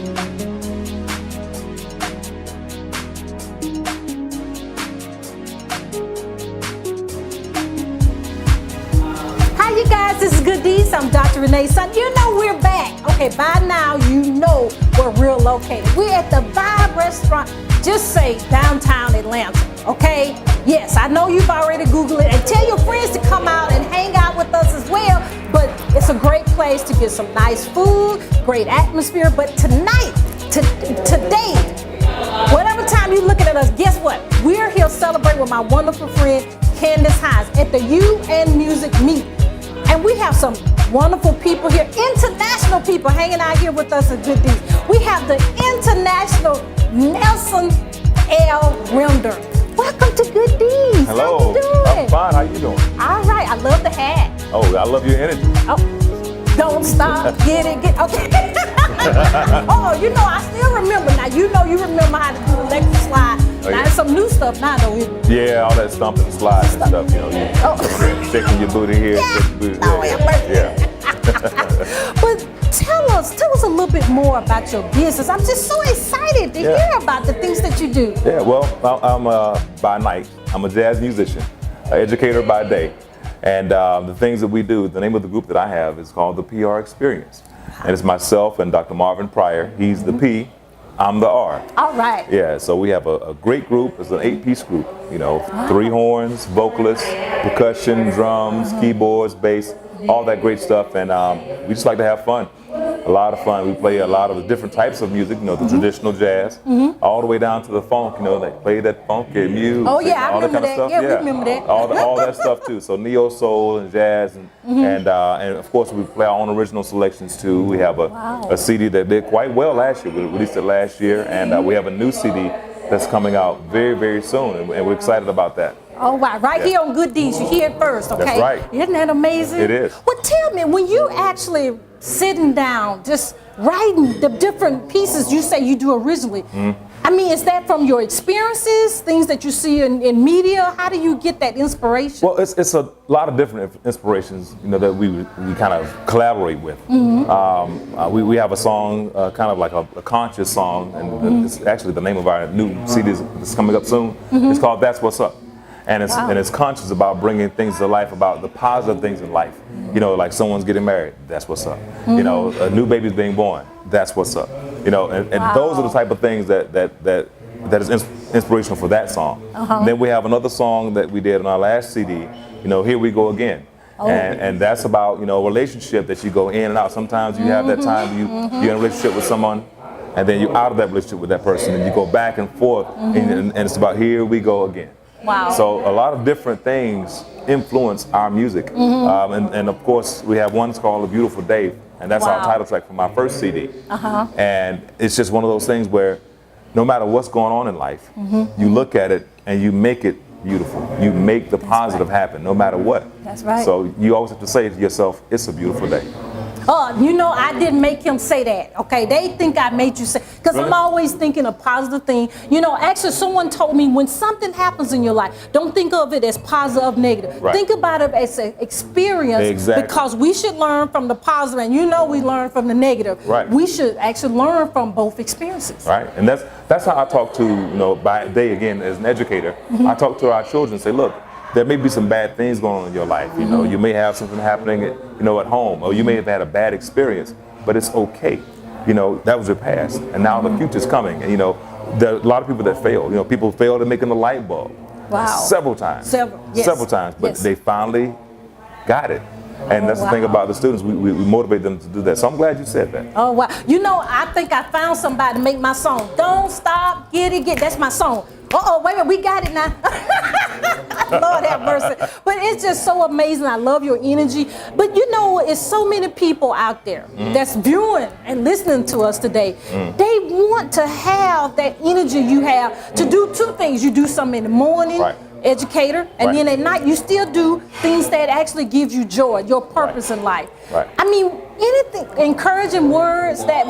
Hi, you guys. This is Good Deeds. I'm Dr. Renee. Son, you know we're back. Okay, by now you know where we're located. We're at the Vibe Restaurant. Just say downtown Atlanta. Okay? Yes, I know you've already Googled it, and tell your friends to come out and hang out with us as well. But it's a great place to get some nice food, great atmosphere. But tonight, today, whatever time you're looking at us, guess what? We're here celebrating with my wonderful friend Candace Hines at the UN Music Meet. And we have some wonderful people here, international people hanging out here with us at Good Deeds. We have the international Nelson L. Render. Welcome to Good Deeds. Hello. How you doing? I'm fine. How you doing? All right. I love the hat. Oh, I love your energy. Oh, don't stop. Get it. Okay. Oh, you know, I still remember. Now, you remember how to do the electric slide. Oh, now, yeah. there's some new stuff now, though. Yeah, all that stomping and sliding and stuff, shaking your booty here, shaking your booty there. Yeah. But tell us a little bit more about your business. I'm just so excited to hear about the things that you do. Yeah, well, I'm by night, I'm a jazz musician, an educator by day. And the things that we do, the name of the group that I have is called the PR Experience. And it's myself and Dr. Marvin Pryor. He's the P, I'm the R. All right. Yeah, so we have a great group. It's an 8-piece group, 3 horns, vocalists, percussion, drums, keyboards, bass, all that great stuff. And we just like to have fun. A lot of fun. We play a lot of the different types of music, the traditional jazz, all the way down to the funk, they play that funky music. Oh yeah, I all remember that kind of that. stuff. Yeah, we remember that. All that stuff too. So neo soul and jazz and of course we play our own original selections too. We have a CD that did quite well last year. We released it last year, and we have a new CD that's coming out very, very soon, and we're excited about that. Oh wow, right here on Good Deeds, you hear it first, okay? That's right. Isn't that amazing? It is. Well, tell me, when you actually sitting down, just writing the different pieces you say you do originally, I mean, is that from your experiences, things that you see in media? How do you get that inspiration? Well, it's a lot of different inspirations, that we kind of collaborate with. We have a song, kind of like a conscious song, and it's actually the name of our new CD that's coming up soon. It's called That's What's Up. And it's conscious about bringing things to life, about the positive things in life. Like someone's getting married, that's what's up. A new baby's being born, that's what's up. And those are the type of things that is inspirational for that song. Then we have another song that we did on our last CD, Here We Go Again. And that's about, a relationship that you go in and out. Sometimes you have that time you're in a relationship with someone, and then you're out of that relationship with that person, and you go back and forth, and it's about here we go again. Wow. So a lot of different things influence our music. And of course, we have one called A Beautiful Day, and that's our title track from our first CD. And it's just one of those things where no matter what's going on in life, you look at it and you make it beautiful. You make the positive happen no matter what. That's right. So you always have to say to yourself, it's a beautiful day. Oh, I didn't make him say that, okay? They think I made you say, because I'm always thinking a positive thing. Actually, someone told me when something happens in your life, don't think of it as positive or negative. Right. Think about it as an experience. Exactly. Because we should learn from the positive, and we learn from the negative. Right. We should actually learn from both experiences. Right, and that's how I talk to, by day again, as an educator, I talk to our children and say, look, there may be some bad things going on in your life. You may have something happening, at home, or you may have had a bad experience, but it's okay. That was your past, and now the future's coming. And there are a lot of people that fail. People failed at making the light bulb. Wow. Several times. Several times, but they finally got it. And that's the thing about the students. We motivate them to do that. So I'm glad you said that. Oh, wow. I think I found somebody to make my song. Don't stop, get it. That's my song. Uh-oh, wait a minute, we got it now. Lord have mercy. But it's just so amazing. I love your energy. But it's so many people out there that's viewing and listening to us today. They want to have that energy you have to do two things. You do something in the morning, educator, and then at night you still do things that actually give you joy, your purpose in life. I mean, anything, encouraging words that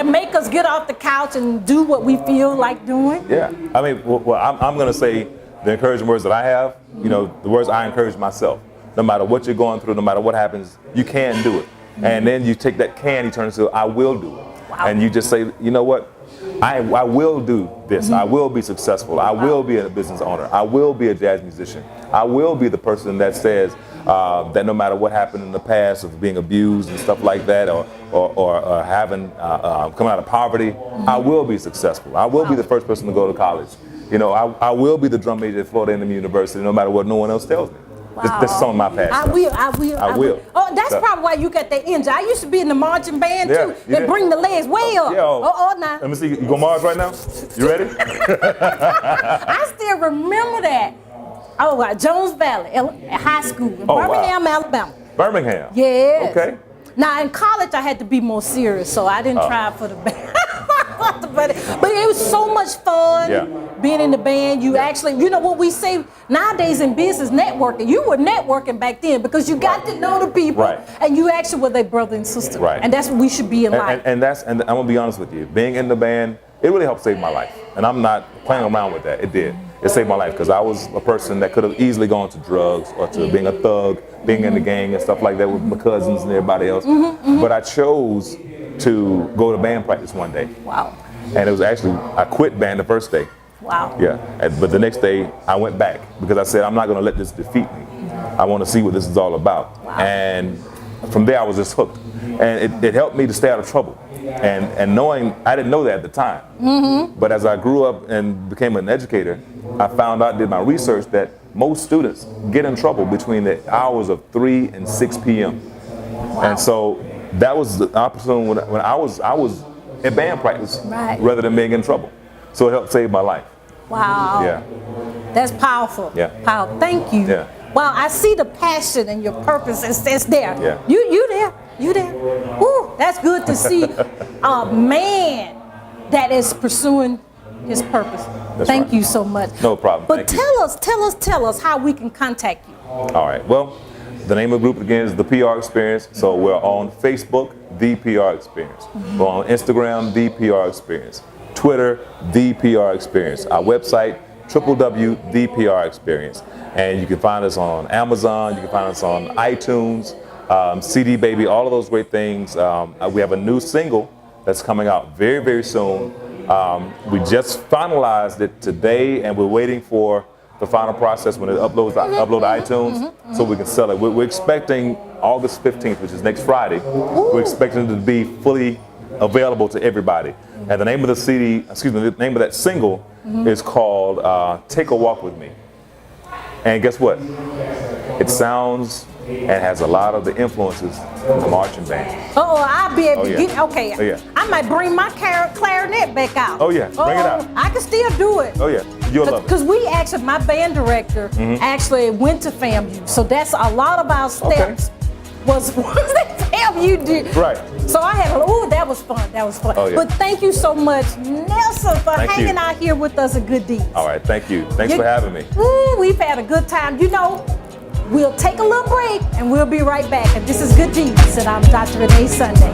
make us get off the couch and do what we feel like doing? Yeah, I mean, I'm going to say the encouraging words that I have, the words I encourage myself. No matter what you're going through, no matter what happens, you can do it. And then you take that can, you turn it to I will do it. and you just say, you know what, I will do this. I will be successful. I will be a business owner. I will be a jazz musician. I will be the person that says that no matter what happened in the past of being abused and stuff like that, or having coming out of poverty, I will be successful. I will be the first person to go to college. You know, I will be the drum major at Florida A&M University, no matter what no one else tells me. Wow. This is some of my past I stuff. will. Oh, that's probably why you got that energy. I used to be in the marching band too. Yeah, They bring the legs way up. Yeah, Now. Let me see. You go Mars right now? You ready? I still remember that. Oh, Jones Valley High School in Birmingham, Alabama. Birmingham. Yes. Okay. Now in college I had to be more serious, so I didn't try for the band. But it was so much fun being in the band. You actually, you know what we say nowadays in business, networking. You were networking back then because you got to know the people, and you actually were their brother and sister. Right. And that's what we should be in life. And I'm gonna be honest with you. Being in the band, it really helped save my life. And I'm not playing around with that. It did. It saved my life because I was a person that could have easily gone to drugs or to being a thug, being in the gang and stuff like that with my cousins and everybody else. But I chose to go to band practice one day. Wow. And it was actually, I quit band the first day. Wow. Yeah. But the next day I went back because I said, I'm not going to let this defeat me. I want to see what this is all about. Wow. And from there I was just hooked. And it helped me to stay out of trouble. And knowing, I didn't know that at the time. But as I grew up and became an educator, I found out, did my research, that most students get in trouble between the hours of 3 and 6 p.m. And so that was the opportunity when I was at band practice rather than being in trouble. So it helped save my life. Wow. Yeah. That's powerful. Yeah. Powerful. Thank you. Yeah. Wow, I see the passion and your purpose. It's there. Yeah. You there. You there. Woo, that's good to see a man that is pursuing his purpose. Thank you so much. No problem. But tell us how we can contact you. All right. Well, the name of the group again is The PR Experience. So we're on Facebook, The PR Experience. We're on Instagram, The PR Experience. Twitter, The PR Experience. Our website, www.thepr.experience. And you can find us on Amazon. You can find us on iTunes, CD Baby, all of those great things. We have a new single that's coming out very, very soon. We just finalized it today, and we're waiting for the final process when it upload to iTunes so we can sell it. We're expecting August 15th, which is next Friday. We're expecting it to be fully available to everybody. And the name of the name of that single is called Take a Walk With Me. And guess what? It sounds and has a lot of the influences from the marching band. I'll be able to get, Oh, yeah. I might bring my clarinet back out. Oh, yeah. Bring it out. I can still do it. Oh, yeah. You'll love it. Because we actually, my band director actually went to FAMU. So that's a lot of our steps was that FAMU did. Right. So I had, that was fun. That was fun. Oh, yeah. But thank you so much, Nelson, for hanging out here with us at Good Deeds. All right. Thank you. Thanks for having me. We've had a good time. You know, we'll take a little break and we'll be right back. And this is Good Deeds, and I'm Dr. Renee Sunday.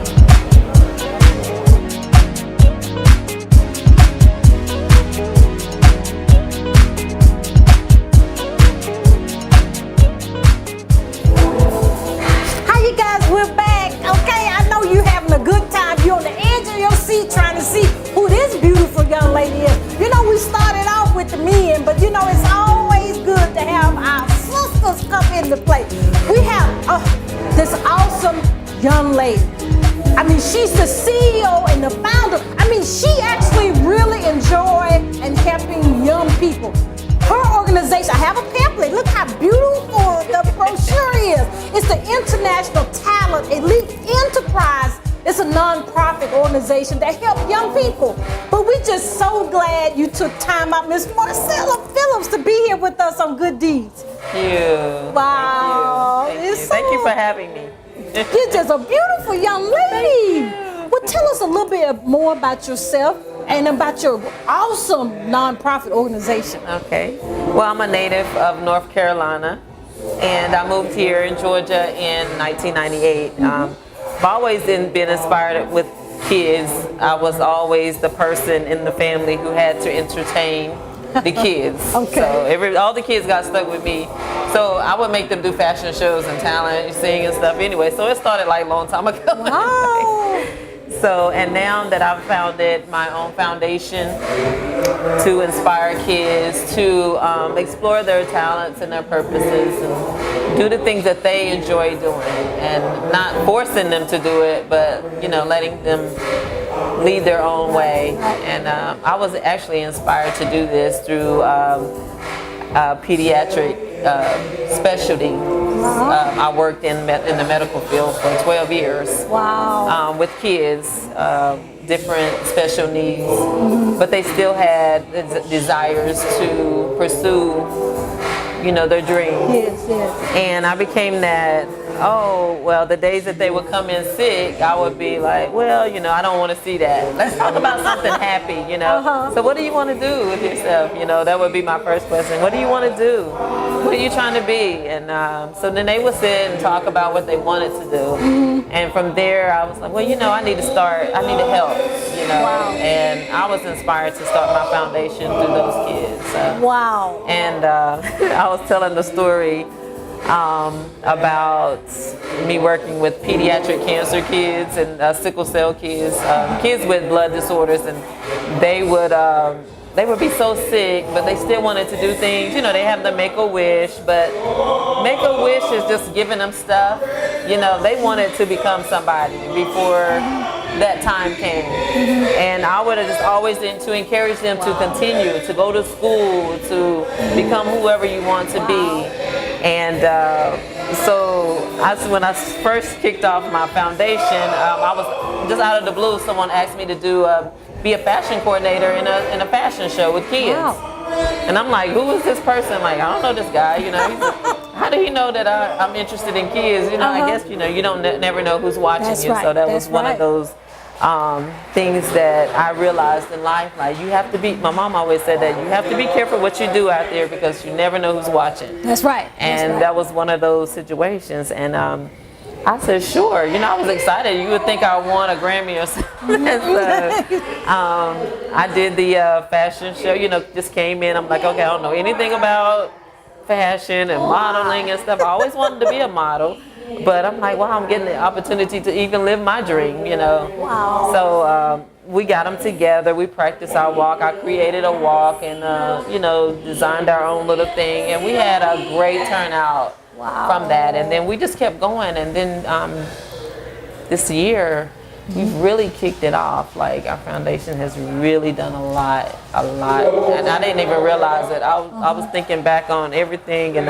We're back, okay? I know you're having a good time. You're on the edge of your seat trying to see who this beautiful young lady is. You know, we started off with the men, but you know, it's always good to have our sisters come into play. We have this awesome young lady. I mean, she's the CEO and the founder. I mean, she actually really enjoys and helping young people. Her organization, I have a pamphlet. Look how beautiful the brochure is. It's the International Talent Elite Enterprise. It's a non-profit organization that helps young people. But we're just so glad you took time out, Miss Marcella Phillips, to be here with us on Good Deeds. Thank you. Wow. Thank you for having me. You're just a beautiful young lady. Well, tell us a little bit more about yourself and about your awesome nonprofit organization. Okay. Well, I'm a native of North Carolina, and I moved here in Georgia in 1998. I've always been inspired with kids. I was always the person in the family who had to entertain the kids. So all the kids got stuck with me. So I would make them do fashion shows and talent, sing and stuff anyway. So it started like a long time ago. Wow. So, and now that I've founded my own foundation to inspire kids to explore their talents and their purposes and do the things that they enjoy doing, and not forcing them to do it, but letting them lead their own way. And I was actually inspired to do this through pediatric specialty. I worked in the medical field for 12 years. Wow. With kids, different special needs, but they still had desires to pursue, their dreams. Yes. And I became that. The days that they would come in sick, I would be like, I don't want to see that. Let's talk about something happy, So what do you want to do with yourself? That would be my first question. What do you want to do? What are you trying to be? And so then they would sit and talk about what they wanted to do. And from there, I was like, I need to help, Wow. And I was inspired to start my foundation through those kids. Wow. And I was telling the story about me working with pediatric cancer kids and sickle cell kids, kids with blood disorders, and they would be so sick, but they still wanted to do things. They have the Make-A-Wish, but Make-A-Wish is just giving them stuff. They wanted to become somebody before that time came. And I would have just always to encourage them to continue, to go to school, to become whoever you want to be. And when I first kicked off my foundation, I was just out of the blue. Someone asked me to be a fashion coordinator in a fashion show with kids. Wow. And I'm like, who is this person? Like, I don't know this guy. How do he know that I'm interested in kids? I guess you don't never know who's watching That's you. right. So that That's was one right. of those things that I realized in life. Like, you have to be. My mom always said that you have to be careful what you do out there because you never know who's watching. That's right. And that was one of those situations. And I said, sure. I was excited. You would think I won a Grammy or something. So, I did the fashion show. Just came in. I'm like, okay, I don't know anything about fashion and modeling and stuff. I always wanted to be a model. But I'm like, wow, I'm getting the opportunity to even live my dream, Wow. So we got them together. We practiced our walk. I created a walk and, designed our own little thing. And we had a great turnout from that. And then we just kept going. And then this year, we've really kicked it off. Like, our foundation has really done a lot. And I didn't even realize it. I was thinking back on everything, and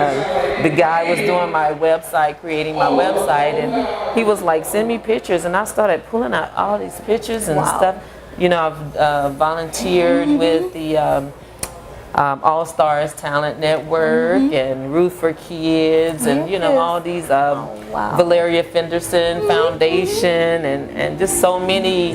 the guy was doing my website, creating my website, and he was like, send me pictures. And I started pulling out all these pictures and stuff. I've volunteered with the All Stars Talent Network and Ruth for Kids, and all these Valeria Fenderson Foundation, and just so many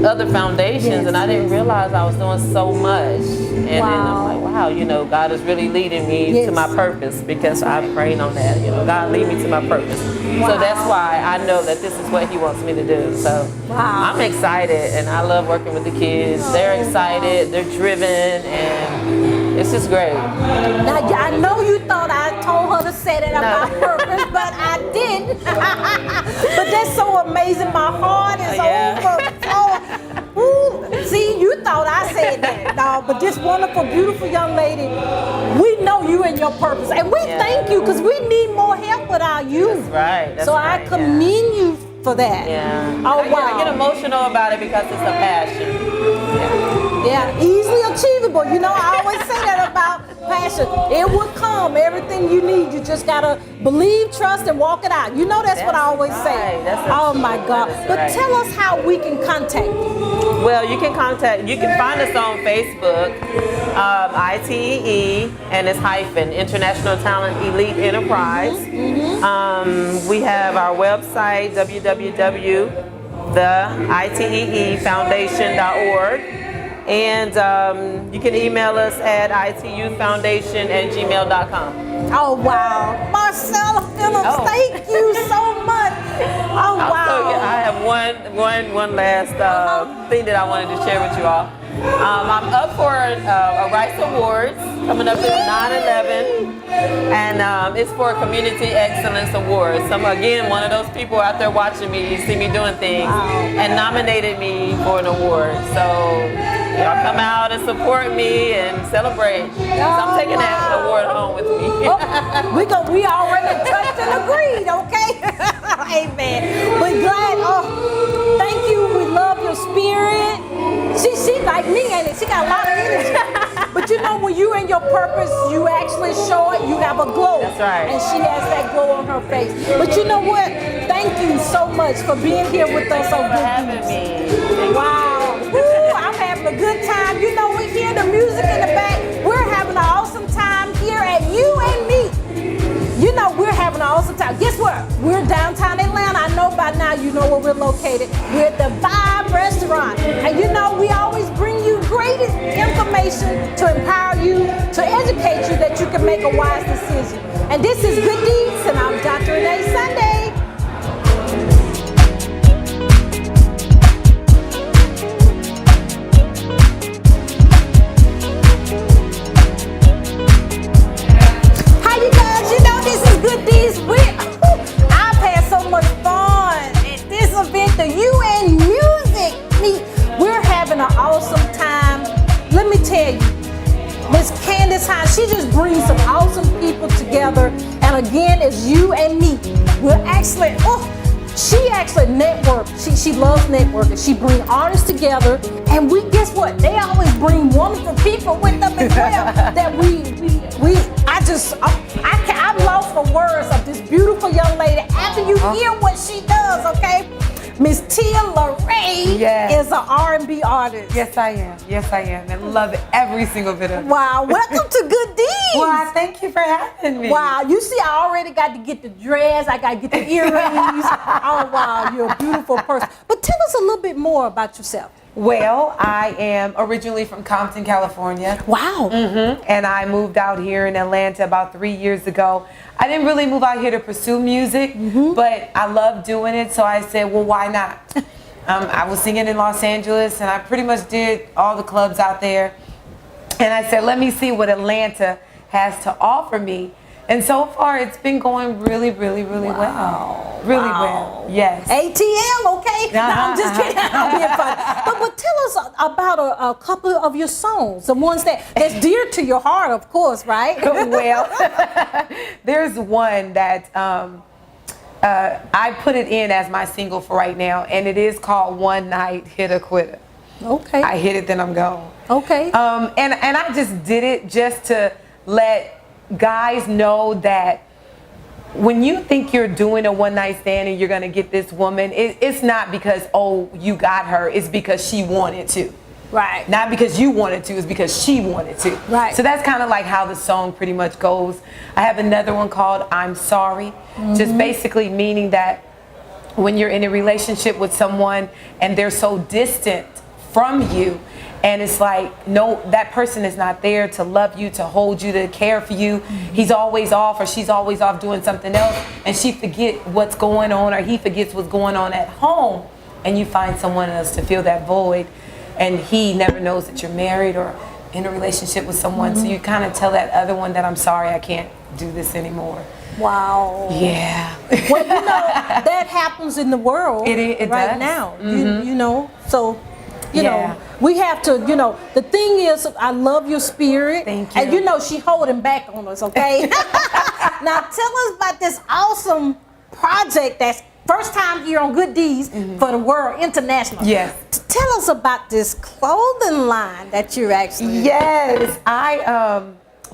other foundations. And I didn't realize I was doing so much. And then I'm like, wow, God is really leading me to my purpose, because I prayed on that. God lead me to my purpose. So that's why I know that this is what He wants me to do. So I'm excited, and I love working with the kids. They're excited, they're driven, and it's just great. Now, I know you thought I told her to say that about purpose, but I didn't. But that's so amazing. My heart is overflowing. Ooh, see, you thought I said that. No, but this wonderful, beautiful young lady, we know you and your purpose. And we thank you, because we need more help with our youth. That's right. That's so right, I commend you for that. Yeah. Oh, I get emotional about it because it's a passion. Yeah, easily achievable. I always say that about passion. It will come. Everything you need, you just gotta believe, trust, and walk it out. That's what I always say. Oh my God. But tell us how we can contact you. Well, you can find us on Facebook, ITEE, and it's hyphen, International Talent Elite Enterprise. We have our website, www.theiteefoundation.org. And you can email us at itufoundation@gmail.com. Oh, wow. Marcella Phillips, thank you so much. Oh, wow. So, yeah, I have one last thing that I wanted to share with you all. I'm up for a Rice Awards coming up in 9/11, and it's for Community Excellence Awards. So I'm again one of those people out there watching me, see me doing things, and nominated me for an award. So y'all come out and support me and celebrate. So I'm taking that award home with me. We already touched and agreed, okay? Amen. We're glad. Oh, thank you. We love your spirit. She like me, ain't it? She got a lot of energy. But you know, when you're in your purpose, you actually show it. You have a glow. That's right. And she has that glow on her face. But you know what? Thank you so much for being here with us on Good Having Deeds. me. Wow. Woo, I'm having a good time. You know, we hear the music in the back. We're having an awesome time here at You and Me. You know, we're having an awesome time. Guess what? We're downtown Atlanta. I know by now you know where we're located. We're at the Vibe Restaurant. And you know, we always bring you great information to empower you, to educate you that you can make a wise decision. And this is Good Deeds, and I'm Dr. Renee Sunday. Good Deeds with. I've had so much fun at this event, the You and Music Meet. We're having an awesome time. Let me tell you, Miss Candace Hines, she just brings some awesome people together. And again, it's You and Me. We're actually, she actually networks. She loves networking. She brings artists together, and guess what? They always bring wonderful people with them as well. That I'm lost for words of this beautiful young lady. After you hear what she does, okay? Miss Tia LaRae is an R&B artist. Yes, I am. Yes, I am. And love every single bit of it. Wow. Welcome to Good Deeds. Well, thank you for having me. Wow. You see, I already got to get the dress. I got to get the earrings. Oh, wow. You're a beautiful person. But tell us a little bit more about yourself. Well, I am originally from Compton, California. Wow. And I moved out here in Atlanta about 3 years ago. I didn't really move out here to pursue music, but I love doing it, so I said, well, why not? I was singing in Los Angeles, and I pretty much did all the clubs out there. And I said, let me see what Atlanta has to offer me. And so far, it's been going really, really, really well. Really well, yes. ATL, okay? No, I'm just kidding. I'm being funny. But tell us about a couple of your songs, the ones that's dear to your heart, of course, right? Well, there's one that I put it in as my single for right now, and it is called One Night Hit a Quitter. Okay. I hit it, then I'm gone. Okay. And I just did it just to let guys know that when you think you're doing a one-night stand and you're going to get this woman, it's not because, oh, you got her. It's because she wanted to. Right. Not because you wanted to, it's because she wanted to. Right. So that's kind of like how the song pretty much goes. I have another one called I'm Sorry, just basically meaning that when you're in a relationship with someone and they're so distant from you, and it's like, no, that person is not there to love you, to hold you, to care for you. He's always off or she's always off doing something else, and she forgets what's going on or he forgets what's going on at home, and you find someone else to fill that void, and he never knows that you're married or in a relationship with someone. So you kind of tell that other one that I'm sorry, I can't do this anymore. Wow. Yeah. Well, you know, that happens in the world it right does. now. You know, so... You know, we have to, the thing is, I love your spirit. Thank you. And you know, she holding back on us, okay? Now, tell us about this awesome project that's first time here on Good Deeds for the world, international. Yes. Tell us about this clothing line that you're actually... Yes.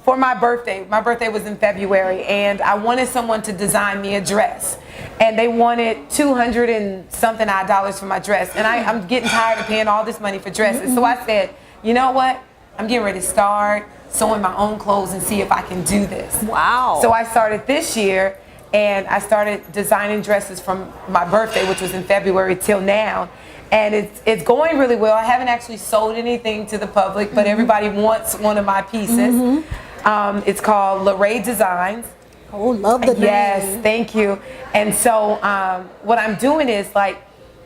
For my birthday was in February, and I wanted someone to design me a dress. And they wanted $200 and something odd for my dress. And I'm getting tired of paying all this money for dresses. So I said, you know what? I'm getting ready to start sewing my own clothes and see if I can do this. Wow. So I started this year, and I started designing dresses from my birthday, which was in February, till now. And it's going really well. I haven't actually sold anything to the public, but everybody wants one of my pieces. It's called LaRae Designs. Oh, love the name. Yes, thank you. And so what I'm doing is like,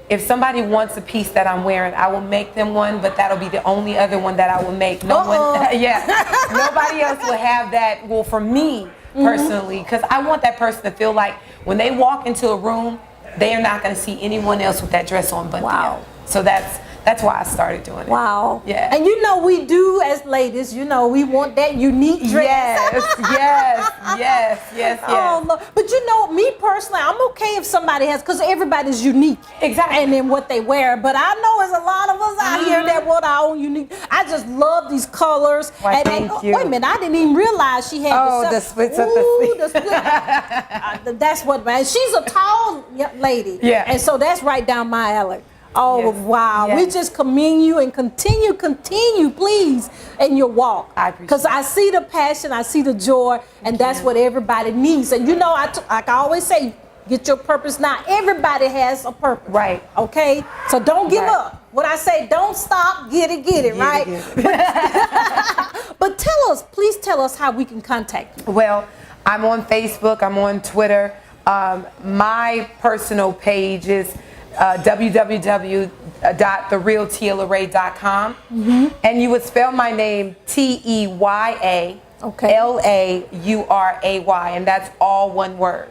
if somebody wants a piece that I'm wearing, I will make them one, but that'll be the only other one that I will make. No one, yeah, nobody else will have that. Well, for me personally, because I want that person to feel like when they walk into a room, they are not going to see anyone else with that dress on but them. So that's why I started doing it. Wow. Yeah. And you know we do as ladies, you know, we want that unique dress. Yes. Oh, Lord. But you know, me personally, I'm okay if somebody has, because everybody's unique. Exactly. And in what they wear. But I know there's a lot of us out here that want our own unique. I just love these colors. Why, thank you. Wait a minute, I didn't even realize she had the splits up the split. That's what, man. She's a tall lady. Yeah. And so that's right down my alley. Oh, yes. wow. Yes. We just commend you and continue, please, in your walk. I appreciate it. Because I see the passion, I see the joy, and that's what everybody needs. And you know, I always say, get your purpose now. Everybody has a purpose. Right. Okay? So don't give up. What I say, don't stop, get it, right? But please tell us how we can contact you. Well, I'm on Facebook, I'm on Twitter. My personal page is www.therealtialaray.com, and you would spell my name Teyauray, Lauray, and that's all one word,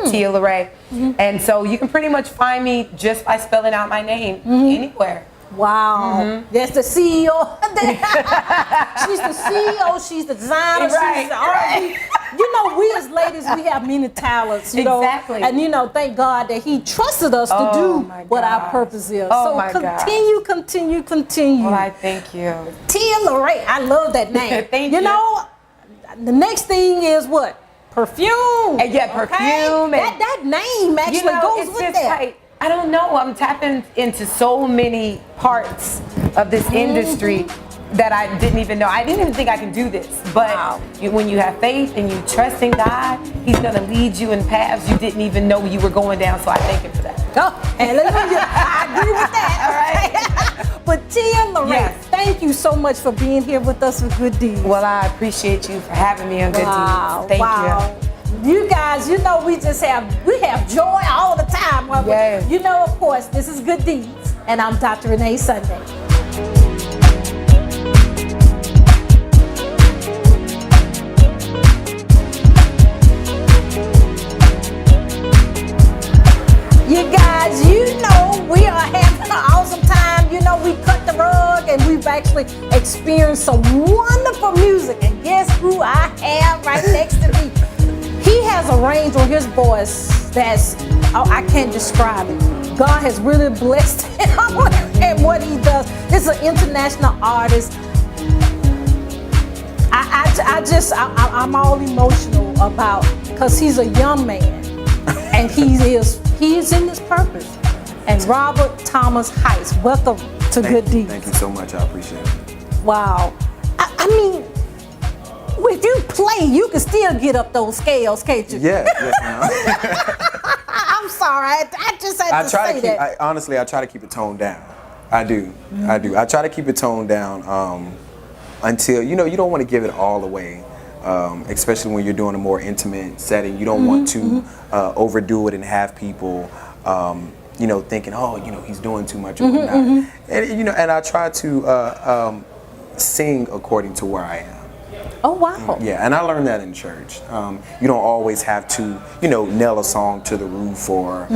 Tia Ray. And so you can pretty much find me just by spelling out my name anywhere. Wow. That's the CEO. She's the CEO, she's the designer, she's the R&B. You know, we as ladies, we have many talents, you know. Exactly. And you know, thank God that he trusted us to do what our purpose is. So continue. Well, I thank you. Tia Ray, I love that name. Thank you. You know, the next thing is what? Perfume. And perfume. Okay? That name actually goes with that. Like, I don't know. I'm tapping into so many parts of this industry that I didn't even know. I didn't even think I can do this. But when you have faith and you trust in God, He's going to lead you in paths you didn't even know you were going down. So I thank Him for that. Oh, hallelujah. I agree with that. All right. But Tia Ray, thank you so much for being here with us with Good Deeds. Well, I appreciate you for having me on Good Deeds. Thank you. You guys, you know we have joy all the time. Yes. You know, of course, this is Good Deeds, and I'm Dr. Renee Sunday. You guys, you know we are having an awesome time. You know, we cut the rug and we've actually experienced some wonderful music. And guess who I have right next to me? He has a range on his voice that's, I can't describe it. God has really blessed him and what he does. This is an international artist. I'm all emotional about, because he's a young man and he's in his purpose. And Robert Thomas Heights, welcome to Good Deeds. Thank you so much. I appreciate it. Wow. I mean, if you play, you can still get up those scales, can't you? Yes, ma'am. I'm sorry. I just had to say that. Honestly, I try to keep it toned down. I do. I try to keep it toned down until, you don't want to give it all away, especially when you're doing a more intimate setting. You don't want to overdo it and have people, thinking, he's doing too much or whatnot. And, and I try to sing according to where I am. Oh, wow. Yeah, and I learned that in church. You don't always have to, nail a song to the roof or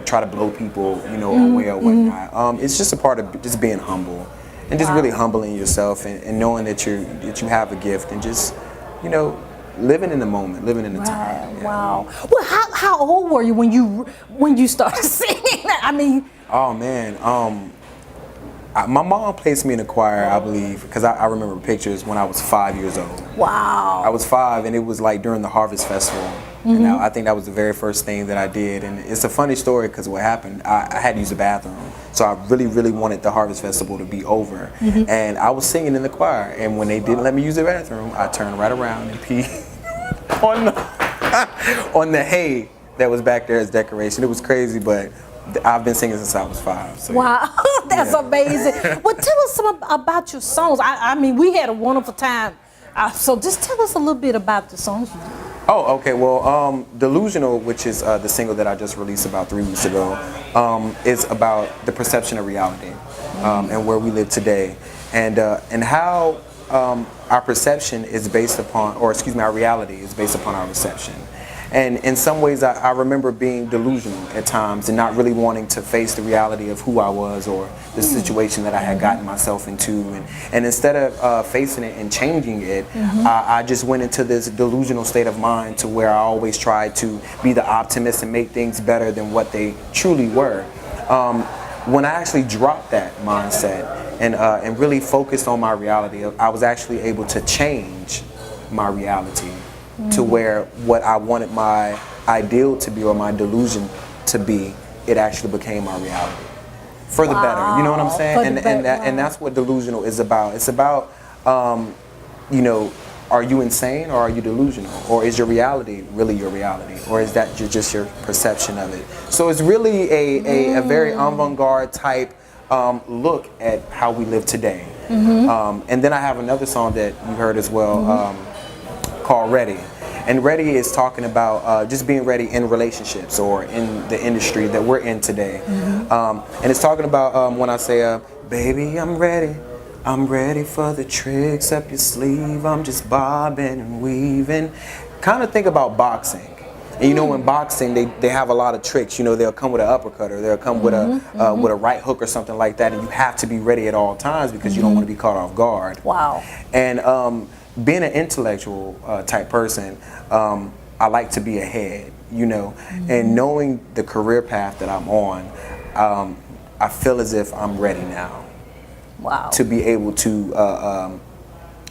try to blow people, away or whatnot. It's just a part of just being humble and just really humbling yourself and knowing that you have a gift and just, living in the moment, living in the time. Yeah. Wow. Well, how old were you when you started singing? I mean. Oh man. My mom placed me in a choir, I believe, because I remember pictures when I was 5 years old. Wow. I was 5, and it was like during the Harvest Festival. And I think that was the very first thing that I did. And it's a funny story because what happened, I had to use the bathroom. So I really, really wanted the Harvest Festival to be over. And I was singing in the choir. And when they didn't let me use the bathroom, I turned right around and peed on the hay that was back there as decoration. It was crazy, but I've been singing since I was 5. So wow, that's amazing. Well, tell us some about your songs. I mean, we had a wonderful time. So just tell us a little bit about the songs you do. Oh, okay. Well, Delusional, which is the single that I just released about 3 weeks ago, is about the perception of reality and where we live today, and how our perception is based upon, or excuse me, our reality is based upon our reception. And in some ways, I remember being delusional at times and not really wanting to face the reality of who I was or the situation that I had gotten myself into. And instead of facing it and changing it, I just went into this delusional state of mind to where I always tried to be the optimist and make things better than what they truly were. When I actually dropped that mindset and really focused on my reality, I was actually able to change my reality to where what I wanted my ideal to be or my delusion to be, it actually became my reality. For the better, you know what I'm saying? And that's what delusional is about. It's about, you know, are you insane or are you delusional? Or is your reality really your reality? Or is that just your perception of it? So it's really a very avant-garde type look at how we live today. And then I have another song that you heard as well, called Ready. And Ready is talking about just being ready in relationships or in the industry that we're in today. And it's talking about when I say, baby, I'm ready for the tricks up your sleeve. I'm just bobbing and weaving. Kind of think about boxing. And you know, in boxing, they have a lot of tricks. You know, they'll come with an uppercut or they'll come with a right hook or something like that. And you have to be ready at all times because you don't want to be caught off guard. Wow. And being an intellectual type person, I like to be ahead, you know, and knowing the career path that I'm on, I feel as if I'm ready now. Wow. To be able to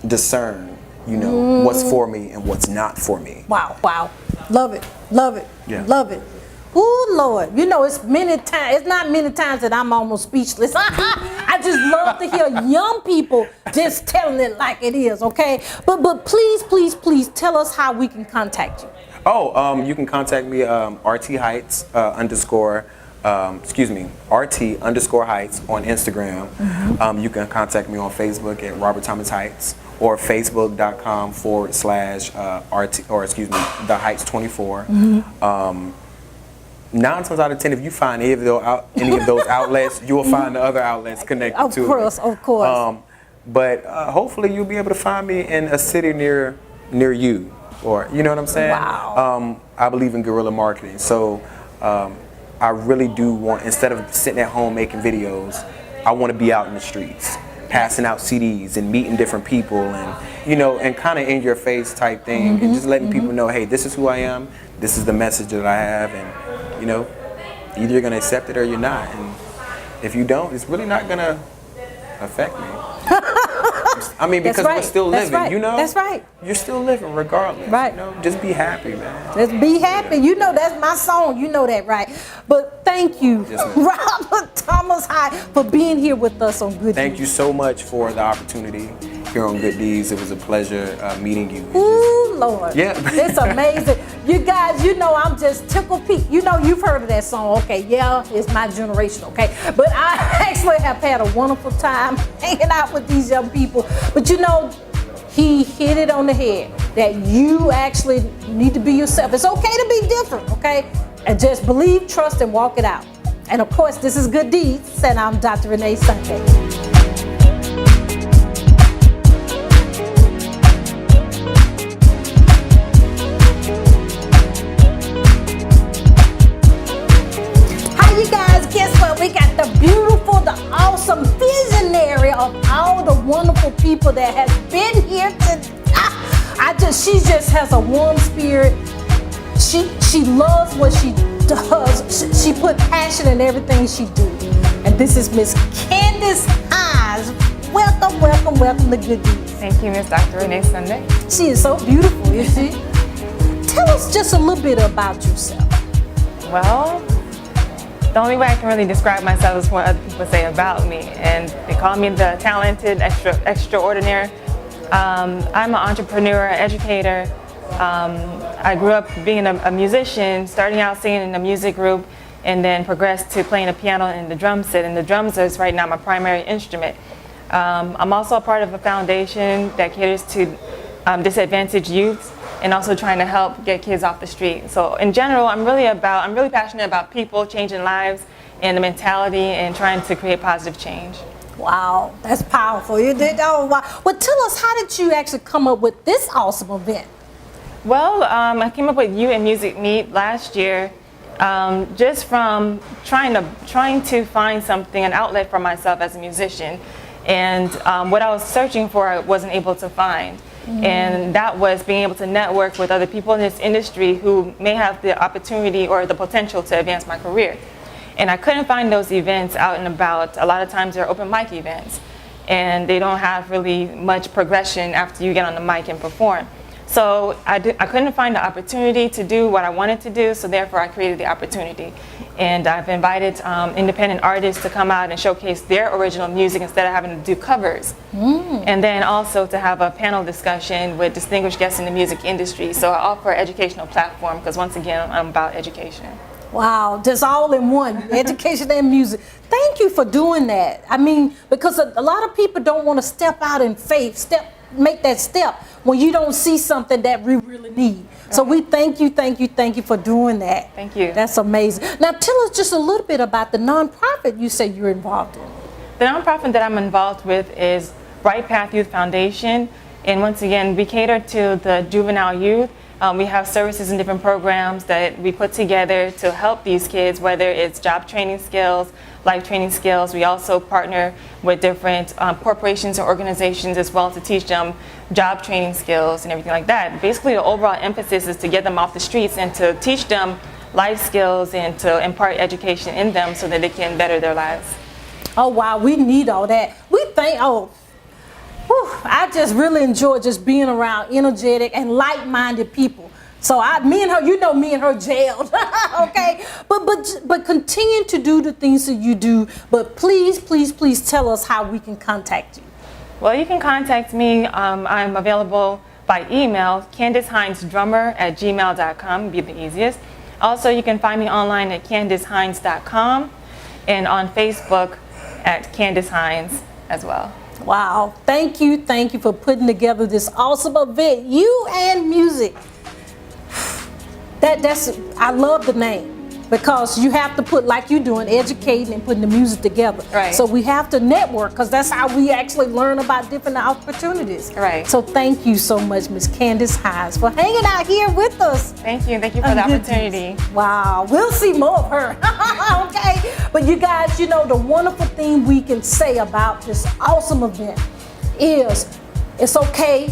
discern, you know, what's for me and what's not for me. Wow, wow. Love it, love it, love it. Ooh, Lord, you know, it's not many times that I'm almost speechless. I just love to hear young people just telling it like it is, okay? But please tell us how we can contact you. Oh, you can contact me, RT Heights RT_Heights on Instagram. You can contact me on Facebook at Robert Thomas Heights or Facebook.com/ RT, or excuse me, the Heights 24. 9 times out of 10, if you find any of those outlets, you will find the other outlets connected to it. Of course. But hopefully you'll be able to find me in a city near you, or you know what I'm saying? Wow. I believe in guerrilla marketing, so I really do want, instead of sitting at home making videos, I want to be out in the streets, passing out CDs and meeting different people, and you know, and kind of in your face type thing, and just letting people know, hey, this is who I am, this is the message that I have, and you know, either you're gonna accept it or you're not, and if you don't, it's really not gonna affect me. I mean, because we're still living, you know? That's right. You're still living regardless. Right. You know, just be happy, man. Let's be happy. You know, that's my song. You know that, right? But thank you, Robert Thomas High, for being here with us on Good Deeds. Thank you so much for the opportunity here on Good Deeds. It was a pleasure meeting you. Ooh, Lord. Yeah. It's amazing. You guys, you know, I'm just tickled pink. You know, you've heard of that song. Okay, yeah, it's my generation, okay? But I actually have had a wonderful time hanging out with these young people. But you know, he hit it on the head that you actually need to be yourself. It's okay to be different, okay? And just believe, trust, and walk it out. And of course, this is Good Deeds, and I'm Dr. Renee Sunday. Hi, you guys. Guess what? We got the beautiful, the awesome visionary of all the wonderful people that has been here today. She just has a warm spirit. She loves what she does. She put passion in everything she do. And this is Miss Candace Eyes. Welcome, welcome, welcome to Good Deeds. Thank you, Miss Dr. Renee Sunday. She is so beautiful, is she? Tell us just a little bit about yourself. Well, the only way I can really describe myself is what other people say about me. And they call me the talented, extraordinary. I'm an entrepreneur, educator. I grew up being a musician, starting out singing in a music group, and then progressed to playing the piano and the drum set. And the drums is right now my primary instrument. I'm also a part of a foundation that caters to disadvantaged youth and also trying to help get kids off the street. So in general, I'm really passionate about people, changing lives, and the mentality, and trying to create positive change. Wow, that's powerful. You did. Oh, wow. Well, tell us, how did you actually come up with this awesome event? Well, I came up with You and Music Meet last year, just from trying to find something, an outlet for myself as a musician, and what I was searching for, I wasn't able to find. And that was being able to network with other people in this industry who may have the opportunity or the potential to advance my career. And I couldn't find those events out and about. A lot of times they're open mic events, and they don't have really much progression after you get on the mic and perform. So I couldn't find the opportunity to do what I wanted to do, so therefore I created the opportunity. And I've invited independent artists to come out and showcase their original music instead of having to do covers. And then also to have a panel discussion with distinguished guests in the music industry. So I offer an educational platform, because once again, I'm about education. Wow, just all in one, education and music. Thank you for doing that. I mean, because a lot of people don't want to step out in faith, make that step when you don't see something that we really need. So we thank you for doing that. Thank you. That's amazing. Now tell us just a little bit about the nonprofit you say you're involved in. The nonprofit that I'm involved with is Bright Path Youth Foundation. And once again, we cater to the juvenile youth. We have services and different programs that we put together to help these kids, whether it's job training skills, life training skills. We also partner with different corporations or organizations as well to teach them job training skills and everything like that. Basically, the overall emphasis is to get them off the streets and to teach them life skills and to impart education in them so that they can better their lives. Oh, wow, we need all that. I just really enjoy just being around energetic and like-minded people. So me and her jailed, okay? But continue to do the things that you do. But please tell us how we can contact you. Well, you can contact me. I'm available by email, CandiceHinesDrummer@gmail.com would be the easiest. Also, you can find me online at CandiceHines.com and on Facebook at Candice Hines as well. Wow, thank you for putting together this awesome event, You and Music. I love the name, because you have to put, like you're doing, educating and putting the music together. Right. So we have to network, because that's how we actually learn about different opportunities. Right. So thank you so much, Miss Candice Hines, for hanging out here with us. Thank you for the opportunity. Wow, we'll see more of her. Okay, but you guys, the wonderful thing we can say about this awesome event is it's okay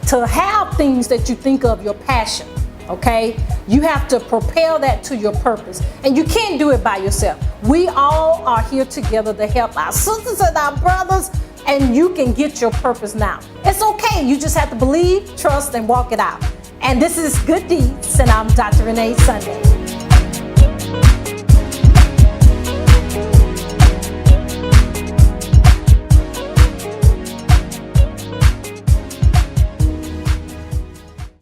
to have things that you think of your passion. Okay, you have to propel that to your purpose, and you can't do it by yourself. We all are here together to help our sisters and our brothers, and you can get your purpose now. It's okay. You just have to believe, trust, and walk it out. And this is Good Deeds, and I'm Dr. Renee Sunday.